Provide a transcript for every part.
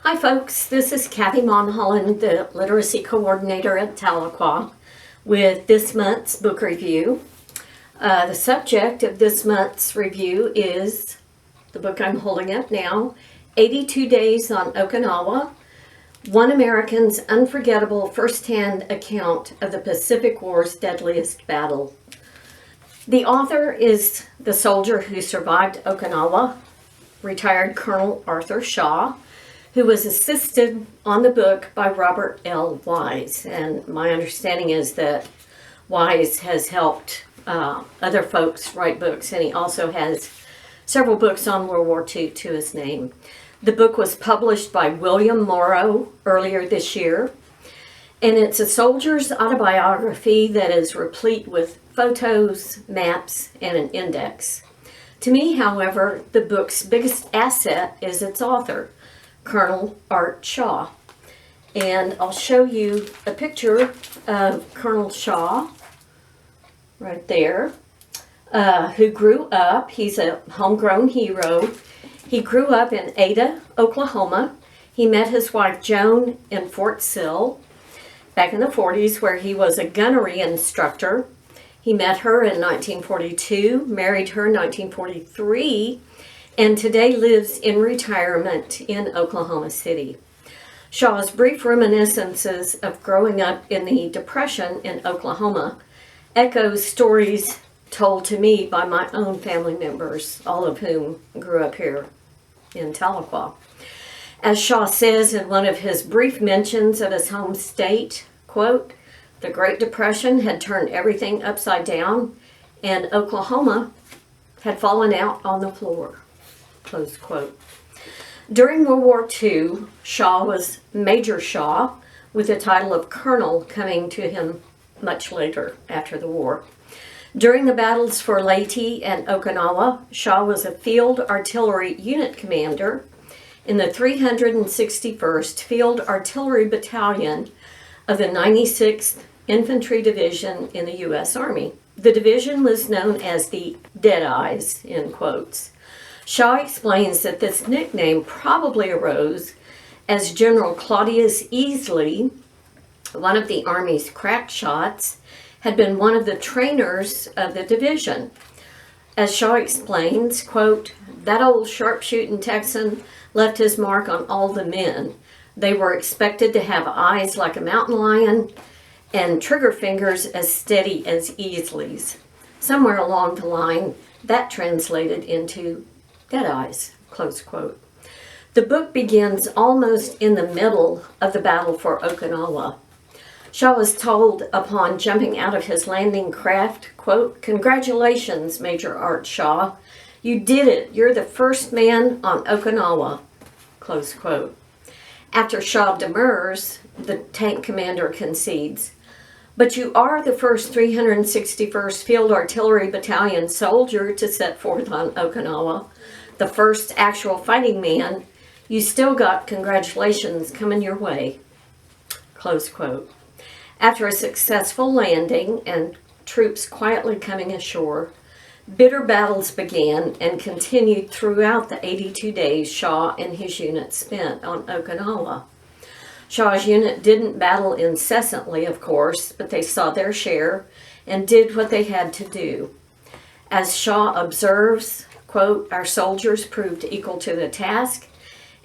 Hi folks, this is Cathy Monholland, the Literacy Coordinator at Tahlequah, with this month's book review. The subject of this month's review is the book I'm holding up now, 82 Days on Okinawa, One American's Unforgettable First-Hand Account of the Pacific War's Deadliest Battle. The author is the soldier who survived Okinawa, retired Colonel Arthur Shaw, who was assisted on the book by Robert L. Wise. And my understanding is that Wise has helped other folks write books, and he also has several books on World War II to his name. The book was published by William Morrow earlier this year, and it's a soldier's autobiography that is replete with photos, maps, and an index. To me, however, the book's biggest asset is its author, Colonel Art Shaw. And I'll show you a picture of Colonel Shaw right there, who grew up. He's a homegrown hero. He grew up in Ada, Oklahoma. He met his wife Joan in Fort Sill back in the 40s, where he was a gunnery instructor. He met her in 1942, married her in 1943, and today lives in retirement in Oklahoma City. Shaw's brief reminiscences of growing up in the Depression in Oklahoma echoes stories told to me by my own family members, all of whom grew up here in Tahlequah. As Shaw says in one of his brief mentions of his home state, quote, "The Great Depression had turned everything upside down, and Oklahoma had fallen out on the floor." Close quote. During World War II, Shaw was Major Shaw, with the title of Colonel coming to him much later after the war. During the battles for Leyte and Okinawa, Shaw was a field artillery unit commander in the 361st Field Artillery Battalion of the 96th Infantry Division in the U.S. Army. The division was known as the Deadeyes, in quotes. Shaw explains that this nickname probably arose as General Claudius Easley, one of the Army's crack shots, had been one of the trainers of the division. As Shaw explains, quote, "That old sharpshooting Texan left his mark on all the men. They were expected to have eyes like a mountain lion and trigger fingers as steady as Easley's. Somewhere along the line, that translated into Deadeyes," close quote. The book begins almost in the middle of the battle for Okinawa. Shaw was told upon jumping out of his landing craft, quote, "Congratulations, Major Art Shaw. You did it. You're the first man on Okinawa," close quote. After Shaw demurs, the tank commander concedes, "But you are the first 361st Field Artillery Battalion soldier to set forth on Okinawa, the first actual fighting man. You still got congratulations coming your way," close quote. After a successful landing and troops quietly coming ashore, bitter battles began and continued throughout the 82 days Shaw and his unit spent on Okinawa. Shaw's unit didn't battle incessantly, of course, but they saw their share and did what they had to do. As Shaw observes, quote, "Our soldiers proved equal to the task,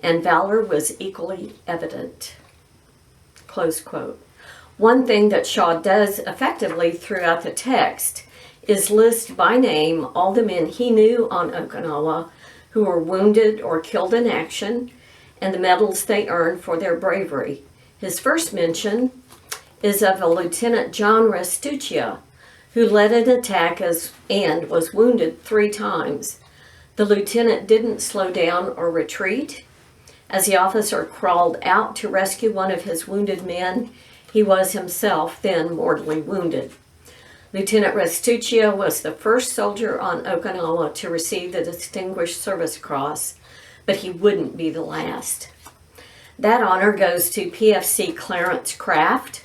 and valor was equally evident," close quote. One thing that Shaw does effectively throughout the text is list by name all the men he knew on Okinawa who were wounded or killed in action, and the medals they earned for their bravery. His first mention is of a Lieutenant John Restuccia, who led an attack and was wounded 3 times. The lieutenant didn't slow down or retreat. As the officer crawled out to rescue one of his wounded men, he was himself then mortally wounded. Lieutenant Restuccia was the first soldier on Okinawa to receive the Distinguished Service Cross, but he wouldn't be the last. That honor goes to PFC Clarence Craft,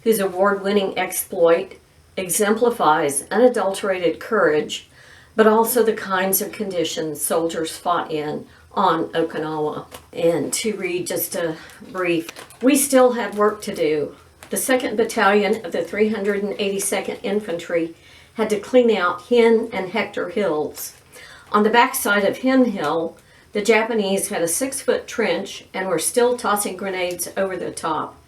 whose award-winning exploit exemplifies unadulterated courage, but also the kinds of conditions soldiers fought in on Okinawa. And to read just a brief, we still had work to do. The 2nd Battalion of the 382nd Infantry had to clean out Hen and Hector Hills. On the backside of Hen Hill, the Japanese had a 6-foot trench and were still tossing grenades over the top.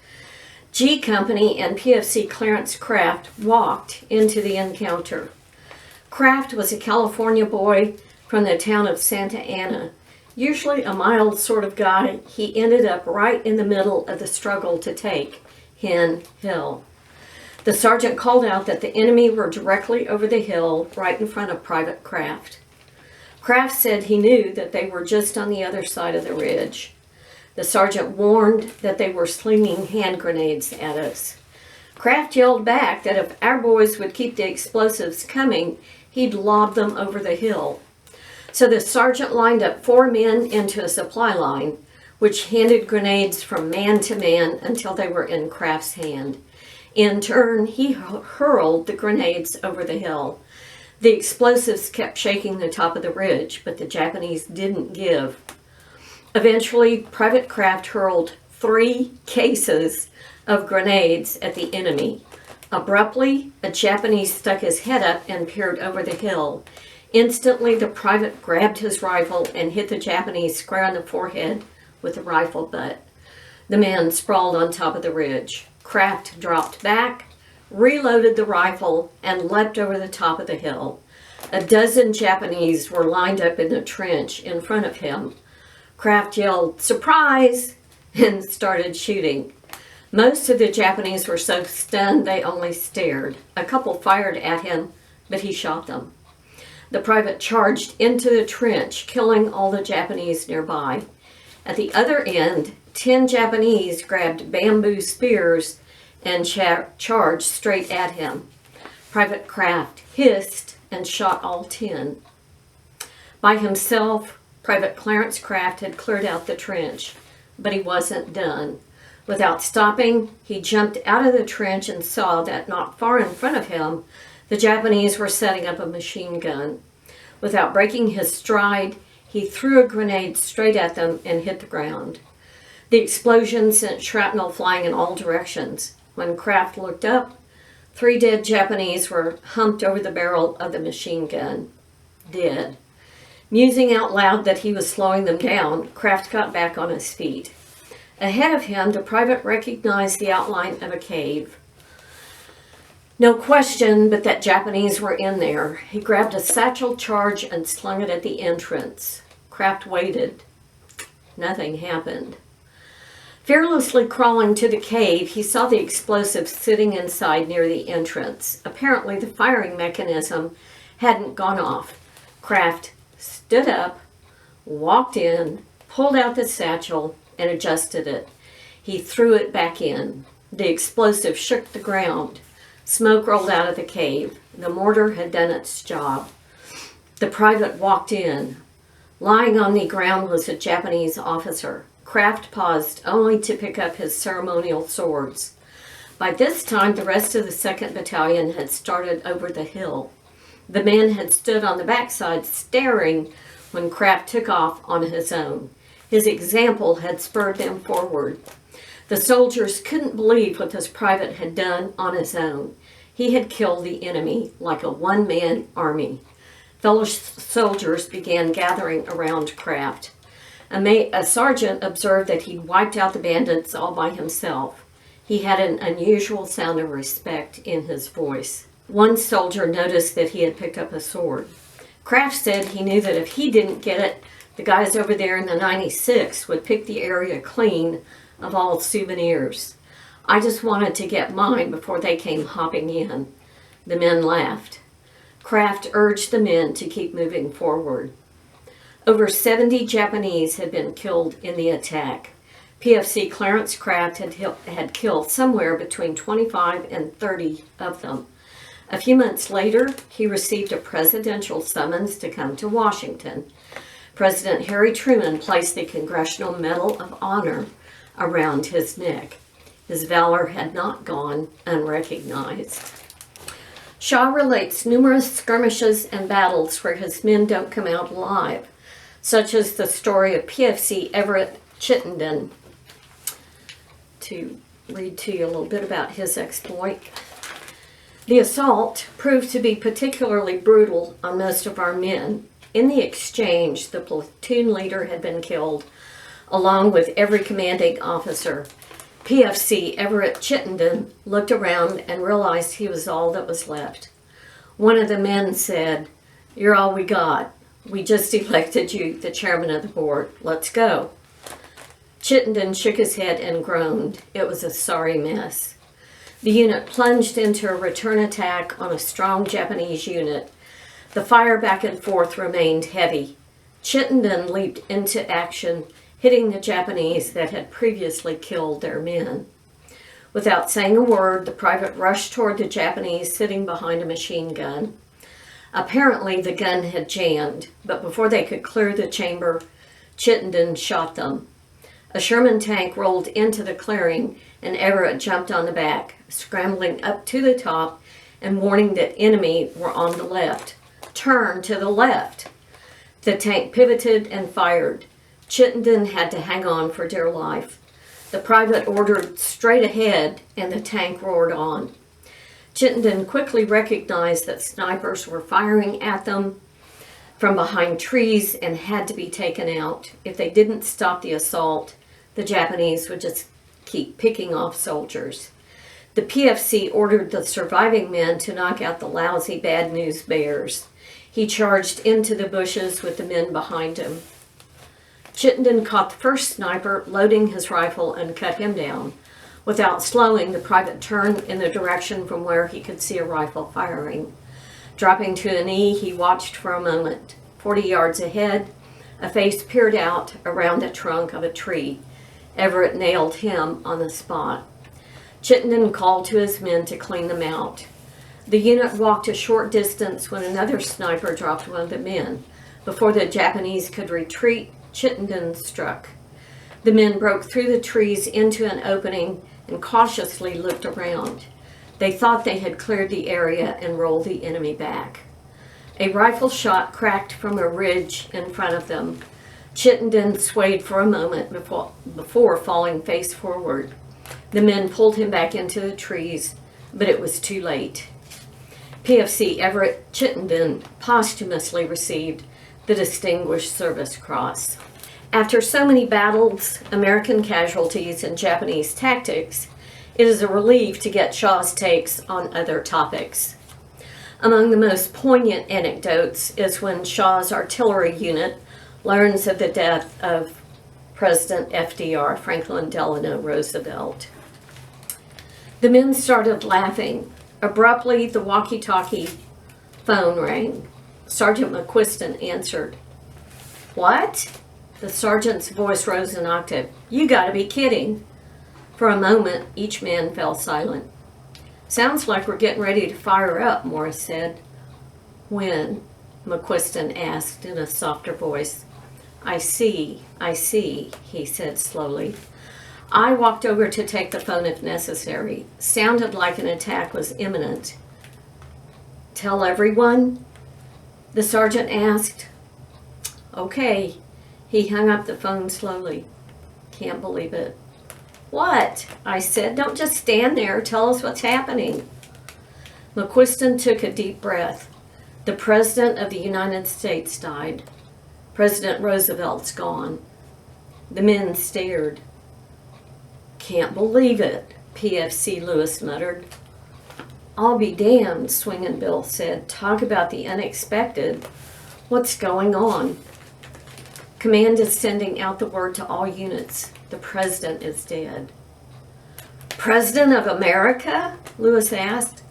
G Company and PFC Clarence Craft walked into the encounter. Craft was a California boy from the town of Santa Ana. Usually a mild sort of guy, he ended up right in the middle of the struggle to take Hen Hill. The sergeant called out that the enemy were directly over the hill, right in front of Private Craft. Craft said he knew that they were just on the other side of the ridge. The sergeant warned that they were slinging hand grenades at us. Craft yelled back that if our boys would keep the explosives coming, he'd lob them over the hill. So the sergeant lined up 4 men into a supply line, which handed grenades from man to man until they were in Craft's hand. In turn, he hurled the grenades over the hill. The explosives kept shaking the top of the ridge, but the Japanese didn't give. Eventually, Private Craft hurled 3 cases of grenades at the enemy. Abruptly, a Japanese stuck his head up and peered over the hill. Instantly, the private grabbed his rifle and hit the Japanese square on the forehead with the rifle butt. The man sprawled on top of the ridge. Craft dropped back, reloaded the rifle, and leapt over the top of the hill. A dozen Japanese were lined up in the trench in front of him. Craft yelled, "Surprise!" and started shooting. Most of the Japanese were so stunned they only stared. A couple fired at him, but he shot them. The private charged into the trench, killing all the Japanese nearby. At the other end, 10 Japanese grabbed bamboo spears and charged straight at him. Private Craft hissed and shot all 10. By himself, Private Clarence Craft had cleared out the trench, but he wasn't done. Without stopping, he jumped out of the trench and saw that not far in front of him, the Japanese were setting up a machine gun. Without breaking his stride, he threw a grenade straight at them and hit the ground. The explosion sent shrapnel flying in all directions. When Craft looked up, 3 dead Japanese were humped over the barrel of the machine gun, dead. Musing out loud that he was slowing them down, Craft got back on his feet. Ahead of him, the private recognized the outline of a cave. No question but that Japanese were in there. He grabbed a satchel charge and slung it at the entrance. Craft waited. Nothing happened. Fearlessly crawling to the cave, he saw the explosive sitting inside near the entrance. Apparently, the firing mechanism hadn't gone off. Craft stood up, walked in, pulled out the satchel, and adjusted it. He threw it back in. The explosive shook the ground. Smoke rolled out of the cave. The mortar had done its job. The private walked in. Lying on the ground was a Japanese officer. Craft paused only to pick up his ceremonial swords. By this time, the rest of the 2nd Battalion had started over the hill. The men had stood on the backside staring when Craft took off on his own. His example had spurred them forward. The soldiers couldn't believe what this private had done on his own. He had killed the enemy like a one-man army. Fellow soldiers began gathering around Craft. A sergeant observed that he'd wiped out the bandits all by himself. He had an unusual sound of respect in his voice. One soldier noticed that he had picked up a sword. Craft said he knew that if he didn't get it, the guys over there in the 96 would pick the area clean of all souvenirs. I just wanted to get mine before they came hopping in. The men laughed. Craft urged the men to keep moving forward. Over 70 Japanese had been killed in the attack. PFC Clarence Craft had killed somewhere between 25 and 30 of them. A few months later, he received a presidential summons to come to Washington. President Harry Truman placed the Congressional Medal of Honor around his neck. His valor had not gone unrecognized. Shaw relates numerous skirmishes and battles where his men don't come out alive. such as the story of PFC Everett Chittenden. To read to you a little bit about his exploit. The assault proved to be particularly brutal on most of our men. In the exchange, the platoon leader had been killed, along with every commanding officer. PFC Everett Chittenden looked around and realized he was all that was left. One of the men said, "You're all we got. We just elected you the chairman of the board. Let's go." Chittenden shook his head and groaned. It was a sorry mess. The unit plunged into a return attack on a strong Japanese unit. The fire back and forth remained heavy. Chittenden leaped into action, hitting the Japanese that had previously killed their men. Without saying a word, the private rushed toward the Japanese sitting behind a machine gun. Apparently, the gun had jammed, but before they could clear the chamber, Chittenden shot them. A Sherman tank rolled into the clearing, and Everett jumped on the back, scrambling up to the top and warning that enemy were on the left. "Turn to the left!" The tank pivoted and fired. Chittenden had to hang on for dear life. The private ordered straight ahead, and the tank roared on. Chittenden quickly recognized that snipers were firing at them from behind trees and had to be taken out. If they didn't stop the assault, the Japanese would just keep picking off soldiers. The PFC ordered the surviving men to knock out the lousy bad news bears. He charged into the bushes with the men behind him. Chittenden caught the first sniper, loading his rifle, and cut him down. Without slowing, the private turned in the direction from where he could see a rifle firing. Dropping to a knee, he watched for a moment. 40 yards ahead, a face peered out around the trunk of a tree. Everett nailed him on the spot. Chittenden called to his men to clean them out. The unit walked a short distance when another sniper dropped one of the men. Before the Japanese could retreat, Chittenden struck. The men broke through the trees into an opening and cautiously looked around. They thought they had cleared the area and rolled the enemy back. A rifle shot cracked from a ridge in front of them. Chittenden swayed for a moment before falling face forward. The men pulled him back into the trees, but it was too late. PFC Everett Chittenden posthumously received the Distinguished Service Cross. After so many battles, American casualties, and Japanese tactics, it is a relief to get Shaw's takes on other topics. Among the most poignant anecdotes is when Shaw's artillery unit learns of the death of President FDR, Franklin Delano Roosevelt. The men started laughing. Abruptly, the walkie-talkie phone rang. Sergeant McQuiston answered. "What?" The sergeant's voice rose an octave. "You gotta be kidding." For a moment, each man fell silent. "Sounds like we're getting ready to fire up," Morris said. "When?" McQuiston asked in a softer voice. I see, he said slowly. I walked over to take the phone if necessary. Sounded like an attack was imminent. "Tell everyone?" the sergeant asked. "Okay." He hung up the phone slowly. "Can't believe it." "What?" I said. "Don't just stand there. Tell us what's happening." McQuiston took a deep breath. "The President of the United States died. President Roosevelt's gone." The men stared. "Can't believe it," PFC Lewis muttered. "I'll be damned," Swingin' Bill said. "Talk about the unexpected. What's going on?" "Command is sending out the word to all units. The President is dead." "President of America?" Lewis asked.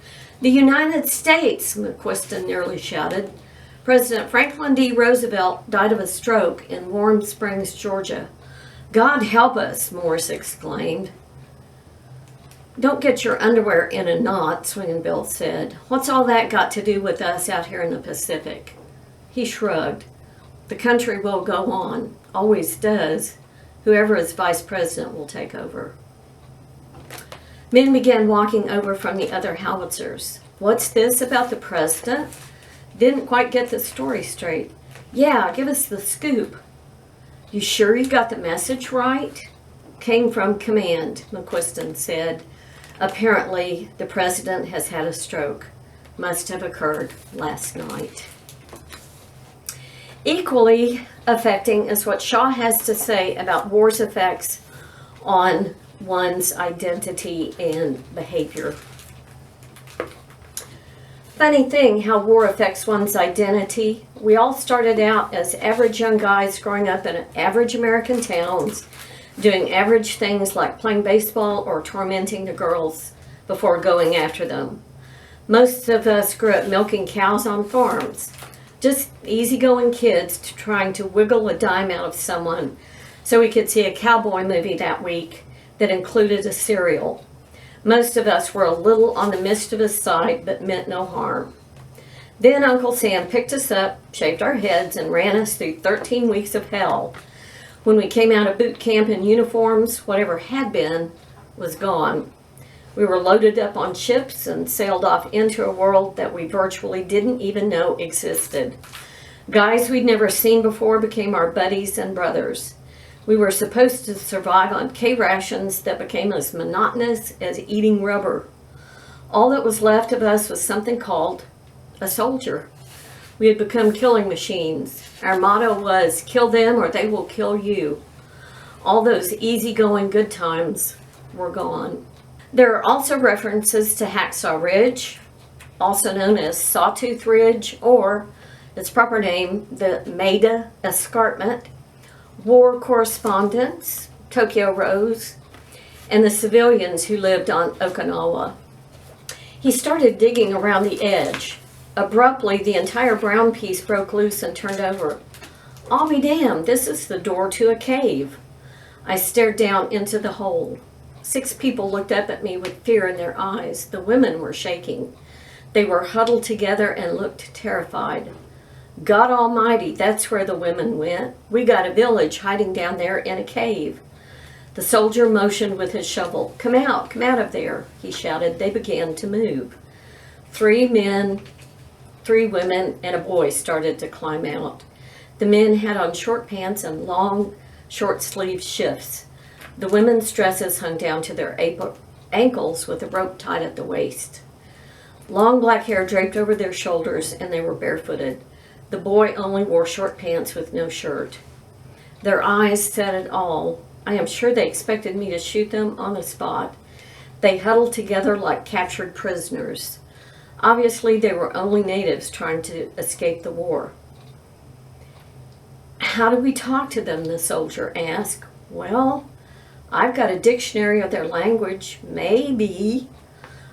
"The United States," McQuiston nearly shouted. "President Franklin D. Roosevelt died of a stroke in Warm Springs, Georgia." "God help us," Morris exclaimed. "Don't get your underwear in a knot," Swingin' Bill said. "What's all that got to do with us out here in the Pacific?" He shrugged. "The country will go on. Always does. Whoever is vice president will take over." Men began walking over from the other howitzers. "What's this about the president?" Didn't quite get the story straight. "Yeah, give us the scoop." "You sure you got the message right?" "Came from command," McQuiston said. "Apparently, the president has had a stroke. Must have occurred last night." Equally affecting is what Shaw has to say about war's effects on one's identity and behavior. Funny thing how war affects one's identity. We all started out as average young guys growing up in average American towns, doing average things like playing baseball or tormenting the girls before going after them. Most of us grew up milking cows on farms. Just easygoing kids trying to wiggle a dime out of someone so we could see a cowboy movie that week that included a cereal. Most of us were a little on the mischievous side, but meant no harm. Then Uncle Sam picked us up, shaved our heads, and ran us through 13 weeks of hell. When we came out of boot camp in uniforms, whatever had been was gone. We were loaded up on ships and sailed off into a world that we virtually didn't even know existed. Guys we'd never seen before became our buddies and brothers. We were supposed to survive on K rations that became as monotonous as eating rubber. All that was left of us was something called a soldier. We had become killing machines. Our motto was, "Kill them or they will kill you." All those easygoing good times were gone. There are also references to Hacksaw Ridge, also known as Sawtooth Ridge, or its proper name, the Maida Escarpment, war correspondents, Tokyo Rose, and the civilians who lived on Okinawa. He started digging around the edge. Abruptly, the entire brown piece broke loose and turned over. "I'll be damned, this is the door to a cave." I stared down into the hole. 6 people looked up at me with fear in their eyes. The women were shaking. They were huddled together and looked terrified. "God Almighty, that's where the women went. We got a village hiding down there in a cave." The soldier motioned with his shovel. Come out of there," he shouted. They began to move. 3 men, 3 women, and a boy started to climb out. The men had on short pants and long, short-sleeved shifts. The women's dresses hung down to their ankles with a rope tied at the waist. Long black hair draped over their shoulders, and they were barefooted. The boy only wore short pants with no shirt. Their eyes said it all. I am sure they expected me to shoot them on the spot. They huddled together like captured prisoners. Obviously, they were only natives trying to escape the war. "How do we talk to them?" the soldier asked. "Well, I've got a dictionary of their language, maybe."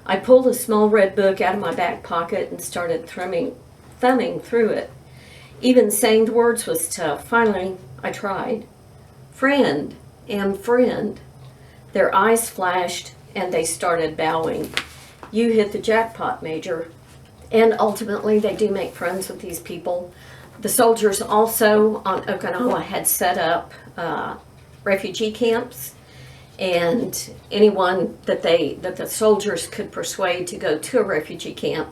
I pulled a small red book out of my back pocket and started thumbing through it. Even saying the words was tough. Finally, I tried. "Friend, am friend." Their eyes flashed and they started bowing. "You hit the jackpot, Major." And ultimately, they do make friends with these people. The soldiers also on Okinawa had set up refugee camps, and anyone that the soldiers could persuade to go to a refugee camp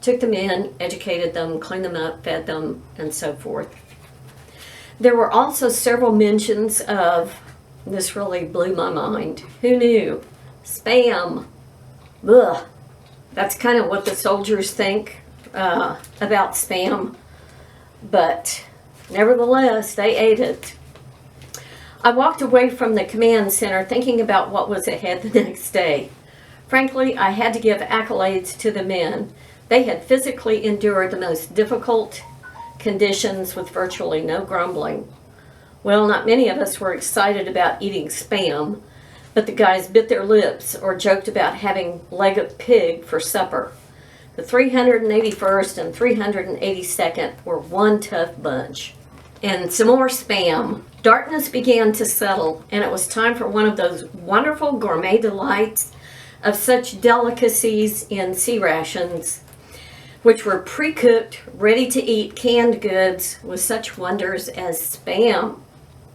took them in, educated them, cleaned them up, fed them, and so forth. There were also several mentions of, this really blew my mind, who knew? Spam. Ugh. That's kind of what the soldiers think about Spam, but nevertheless, they ate it. I walked away from the command center thinking about what was ahead the next day. Frankly, I had to give accolades to the men. They had physically endured the most difficult conditions with virtually no grumbling. Well, not many of us were excited about eating Spam, but the guys bit their lips or joked about having leg of pig for supper. The 381st and 382nd were one tough bunch. And some more Spam. Darkness began to settle, and it was time for one of those wonderful gourmet delights of such delicacies in sea rations, which were pre-cooked, ready-to-eat canned goods with such wonders as Spam.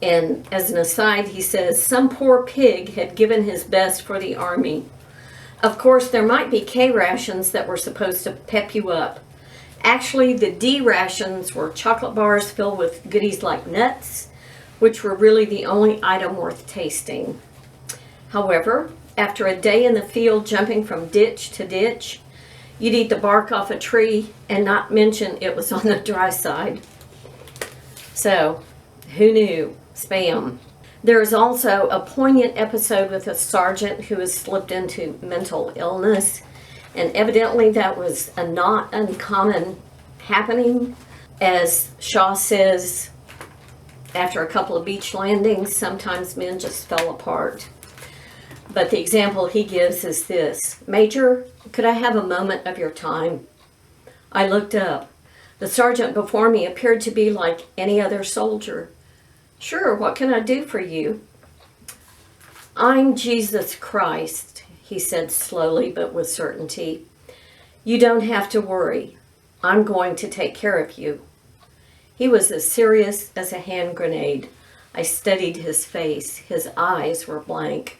And as an aside, he says, some poor pig had given his best for the army. Of course, there might be K rations that were supposed to pep you up. Actually, the D rations were chocolate bars filled with goodies like nuts, which were really the only item worth tasting. However, after a day in the field jumping from ditch to ditch, you'd eat the bark off a tree and not mention it was on the dry side. So, who knew? Spam. There is also a poignant episode with a sergeant who has slipped into mental illness, and evidently that was a not uncommon happening. As Shaw says, after a couple of beach landings, sometimes men just fell apart. But the example he gives is this: "Major, could I have a moment of your time?" I looked up. The sergeant before me appeared to be like any other soldier. "Sure, what can I do for you?" "I'm Jesus Christ," he said slowly but with certainty. "You don't have to worry. I'm going to take care of you." He was as serious as a hand grenade. I studied his face. His eyes were blank.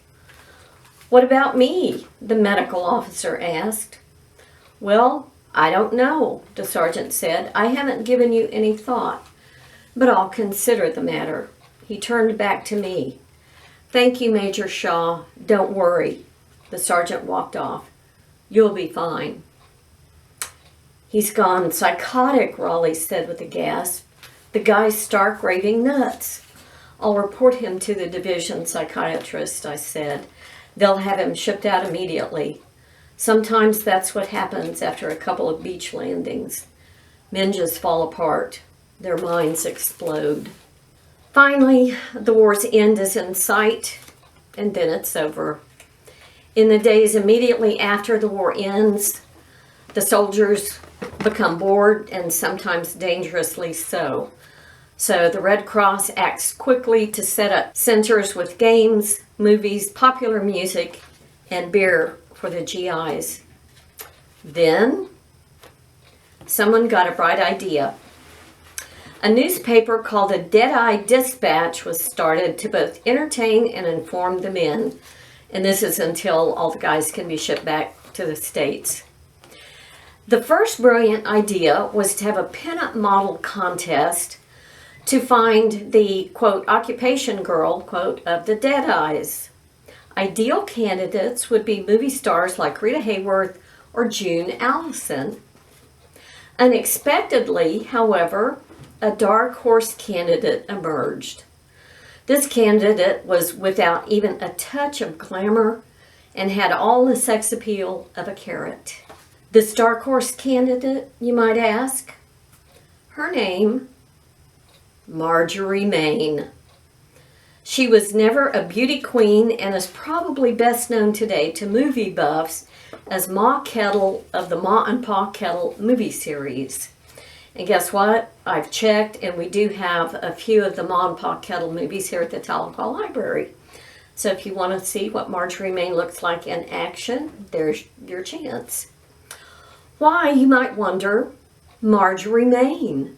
"What about me?" the medical officer asked. "Well, I don't know," the sergeant said. "I haven't given you any thought, but I'll consider the matter." He turned back to me. "Thank you, Major Shaw. Don't worry." The sergeant walked off. "You'll be fine." "He's gone psychotic," Raleigh said with a gasp. "The guy's stark raving nuts." "I'll report him to the division psychiatrist," I said. "They'll have him shipped out immediately." Sometimes that's what happens after a couple of beach landings. Men just fall apart. Their minds explode. Finally, the war's end is in sight, and then it's over. In the days immediately after the war ends, the soldiers become bored, and sometimes dangerously so. So the Red Cross acts quickly to set up centers with games, movies, popular music, and beer for the GIs. Then, someone got a bright idea. A newspaper called the Deadeye Dispatch was started to both entertain and inform the men. And this is until all the guys can be shipped back to the States. The first brilliant idea was to have a pinup model contest to find the, quote, occupation girl, quote, of the Deadeyes. Ideal candidates would be movie stars like Rita Hayworth or June Allison. Unexpectedly, however, a dark horse candidate emerged. This candidate was without even a touch of glamour and had all the sex appeal of a carrot. This dark horse candidate, you might ask? Her name, Marjorie Main. She was never a beauty queen and is probably best known today to movie buffs as Ma Kettle of the Ma and Pa Kettle movie series. And guess what? I've checked, and we do have a few of the Ma and Pa Kettle movies here at the Tahlequah Library. So if you want to see what Marjorie Main looks like in action, there's your chance. Why, you might wonder, Marjorie Main?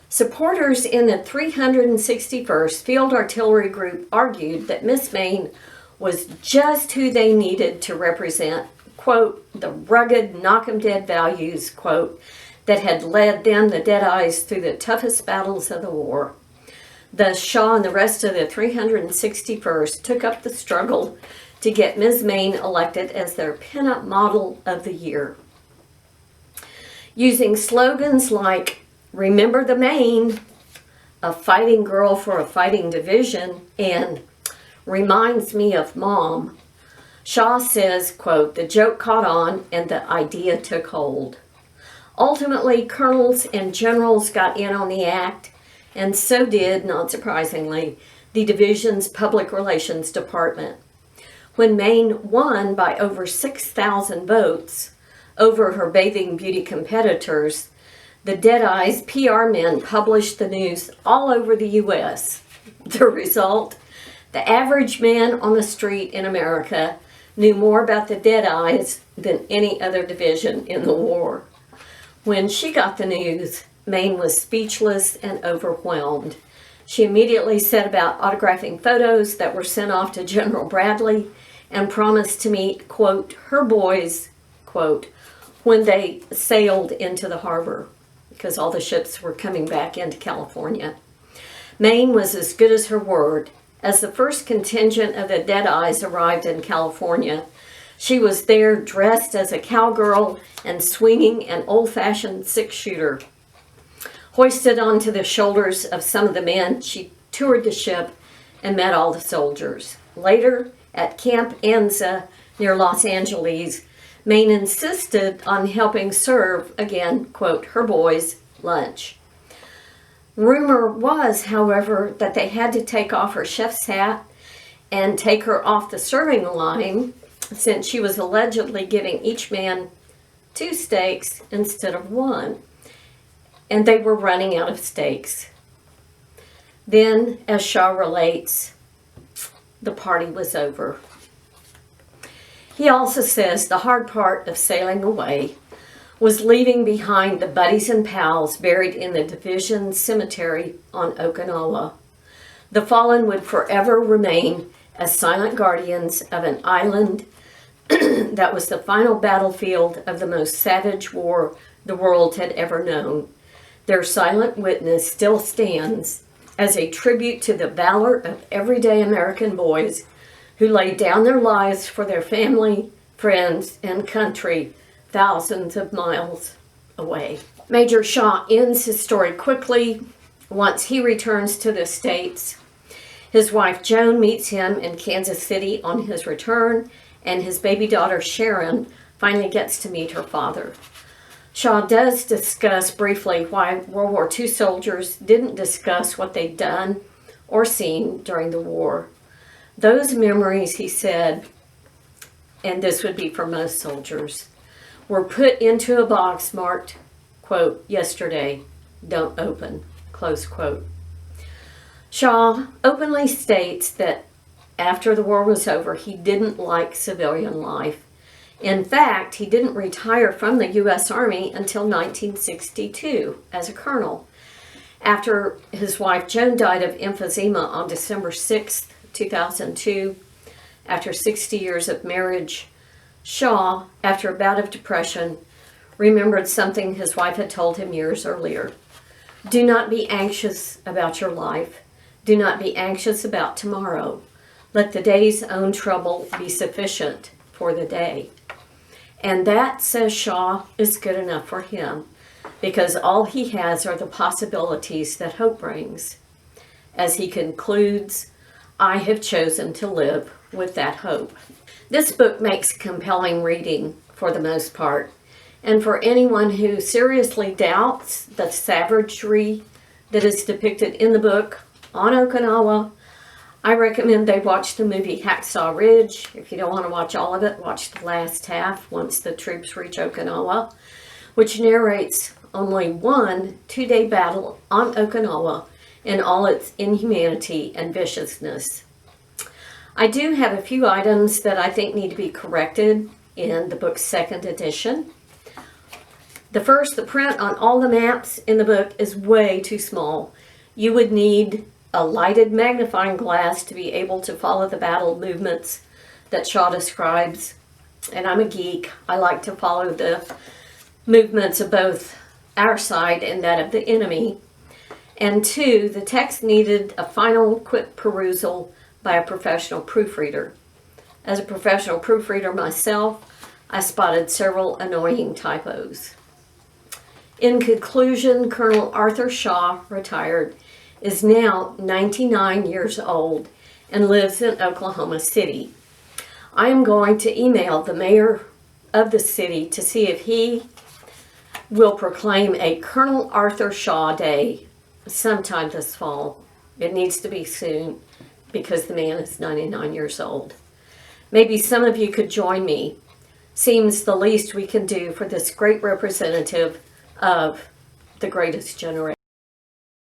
Supporters in the 361st Field Artillery Group argued that Miss Main was just who they needed to represent, quote, the rugged, knock-em-dead values, quote, that had led them, the Deadeyes, through the toughest battles of the war. Thus, Shaw and the rest of the 361st took up the struggle to get Ms. Main elected as their pinup model of the year. Using slogans like, "Remember the Main," "A fighting girl for a fighting division," and "Reminds me of Mom," Shaw says, quote, "The joke caught on and the idea took hold." Ultimately, colonels and generals got in on the act, and so did, not surprisingly, the division's public relations department. When Maine won by over 6,000 votes over her bathing beauty competitors, the Deadeyes PR men published the news all over the U.S. The result? The average man on the street in America knew more about the Deadeyes than any other division in the war. When she got the news, Maine was speechless and overwhelmed. She immediately set about autographing photos that were sent off to General Bradley and promised to meet, quote, her boys, quote, when they sailed into the harbor, because all the ships were coming back into California. Maine was as good as her word. As the first contingent of the Deadeyes arrived in California, she was there dressed as a cowgirl and swinging an old-fashioned six-shooter. Hoisted onto the shoulders of some of the men, she toured the ship and met all the soldiers. Later, at Camp Anza near Los Angeles, Maine insisted on helping serve, again, quote, her boys lunch. Rumor was, however, that they had to take off her chef's hat and take her off the serving line since she was allegedly giving each man 2 steaks instead of 1, and they were running out of steaks. Then, as Shaw relates, the party was over. He also says the hard part of sailing away was leaving behind the buddies and pals buried in the Division Cemetery on Okinawa. The fallen would forever remain as silent guardians of an island that was the final battlefield of the most savage war the world had ever known. Their silent witness still stands as a tribute to the valor of everyday American boys who laid down their lives for their family, friends, and country thousands of miles away. Major Shaw ends his story quickly once he returns to the States. His wife Joan meets him in Kansas City on his return, and his baby daughter Sharon finally gets to meet her father. Shaw does discuss briefly why World War II soldiers didn't discuss what they'd done or seen during the war. Those memories, he said, and this would be for most soldiers, were put into a box marked, quote, yesterday, don't open, close quote. Shaw openly states that after the war was over, he didn't like civilian life. In fact, he didn't retire from the U.S. Army until 1962 as a colonel. After his wife Joan died of emphysema on December 6, 2002, after 60 years of marriage, Shaw, after a bout of depression, remembered something his wife had told him years earlier. Do not be anxious about your life. Do not be anxious about tomorrow. Let the day's own trouble be sufficient for the day. And that, says Shaw, is good enough for him, because all he has are the possibilities that hope brings. As he concludes, I have chosen to live with that hope. This book makes compelling reading for the most part, and for anyone who seriously doubts the savagery that is depicted in the book on Okinawa, I recommend they watch the movie Hacksaw Ridge. If you don't want to watch all of it, watch the last half once the troops reach Okinawa, which narrates only one 2-day battle on Okinawa in all its inhumanity and viciousness. I do have a few items that I think need to be corrected in the book's second edition. The first, the print on all the maps in the book is way too small. You would need a lighted magnifying glass to be able to follow the battle movements that Shaw describes. And I'm a geek. I like to follow the movements of both our side and that of the enemy. And 2, the text needed a final quick perusal by a professional proofreader. As a professional proofreader myself, I spotted several annoying typos. In conclusion, Colonel Arthur Shaw, retired, is now 99 years old and lives in Oklahoma City. I am going to email the mayor of the city to see if he will proclaim a Colonel Arthur Shaw Day sometime this fall. It needs to be soon because the man is 99 years old. Maybe some of you could join me. Seems the least we can do for this great representative of the greatest generation.